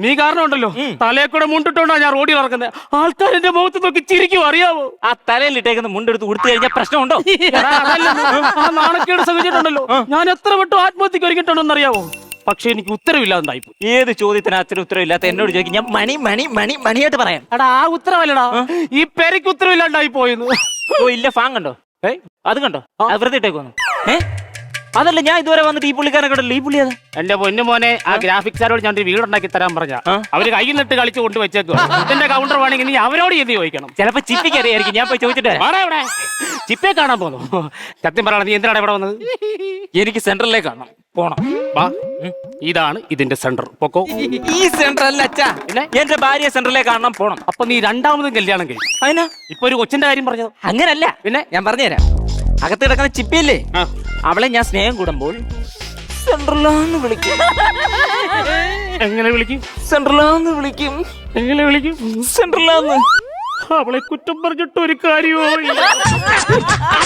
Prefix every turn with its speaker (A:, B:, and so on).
A: നീ കാരണം ഉണ്ടല്ലോ തലയെ കൂടെ മുണ്ടിട്ടോണ്ടാ ഞാൻ റോഡിൽ ഇറക്കുന്നത്. ആൾക്കാർ എന്റെ മുഖത്ത് നോക്കി ചിരിക്കും, അറിയാവോ?
B: ആ തലയിലിട്ടേക്കുന്ന മുണ്ടെടുത്ത് ഉടുത്തു കഴിഞ്ഞാൽ പ്രശ്നമുണ്ടോ?
A: ആ നാണക്കേട് സഹിച്ചിട്ടുണ്ടല്ലോ. ഞാൻ എത്ര വട്ടം ആത്മഹത്യക്ക് ഒരുങ്ങിട്ടുണ്ടെന്ന് അറിയാവോ? പക്ഷെ എനിക്ക് ഉത്തരവില്ലാതായി.
B: ഏത് ചോദ്യത്തിന് അച്ഛന് ഉത്തരവില്ലാത്ത എന്നോട് ചോദിക്കും, ഞാൻ മണിയായിട്ട് പറയാം.
A: എടാ ആ ഉത്തരവല്ലടാ, ഈ പെരയ്ക്ക് ഉത്തരവില്ലാണ്ടായി പോയെന്ന്.
B: ഓ ഇല്ല, ഫാൻ കണ്ടോ? അത് കണ്ടോ? വെറുതെ ഇട്ടേക്കൊന്നു. അതല്ല, ഞാൻ ഇതുവരെ വന്നിട്ട് ഈ പുള്ളിക്കാരനെ കണ്ടല്ലോ. ഈ പുള്ളി അതാ
A: എന്റെ പൊന്നു മോനെ, ആ ഗ്രാഫിക്സാരോട് ഞാൻ ഒരു വീടുണ്ടാക്കി തരാൻ പറഞ്ഞ അവര് കയ്യിൽ നിട്ട് കളിച്ച് കൊണ്ട് വെച്ചേക്കും. ഇതിന്റെ കൗണ്ടർ വേണമെങ്കിൽ നീ അവരോട് എന്ത് ചോദിക്കണം?
B: ചിലപ്പോ ചിപ്പിക്ക് അറിയായിരിക്കും. ഞാൻ പോയി ചോദിച്ചിട്ട്
A: ഇവിടെ ചിപ്പയെ കാണാൻ പോന്നു. സത്യം പറയണ, നീ എന്തിനാണ് ഇവിടെ വന്നത്?
B: എനിക്ക് സെന്ററിലേക്ക് കാണണം, പോണം.
A: വാ, ഇതാണ് ഇതിന്റെ സെന്റർ. പൊക്കോ.
B: ഈ സെന്റർ അല്ല അച്ഛാ, എന്റെ ഭാര്യ സെന്ററിലേക്ക് കാണണം, പോണം.
A: അപ്പൊ നീ രണ്ടാമതും കല്യാണം കഴിയും.
B: അതിനാ
A: ഇപ്പൊ ഒരു കൊച്ചിന്റെ കാര്യം പറഞ്ഞത്
B: അങ്ങനല്ല. പിന്നെ ഞാൻ പറഞ്ഞുതരാം. അകത്ത് കിടക്കുന്ന ചിപ്പിയല്ലേ, അവളെ ഞാൻ സ്നേഹം കൂടുമ്പോൾ സെൻട്രലാന്ന് വിളിക്കും.
A: എങ്ങനെ വിളിക്കും?
B: സെൻട്രലാന്ന് വിളിക്കും.
A: എങ്ങനെ വിളിക്കും?
B: സെൻട്രലാന്ന്.
A: അവളെ കുറ്റം പറഞ്ഞിട്ട് ഒരു കാര്യമോ ഇല്ല.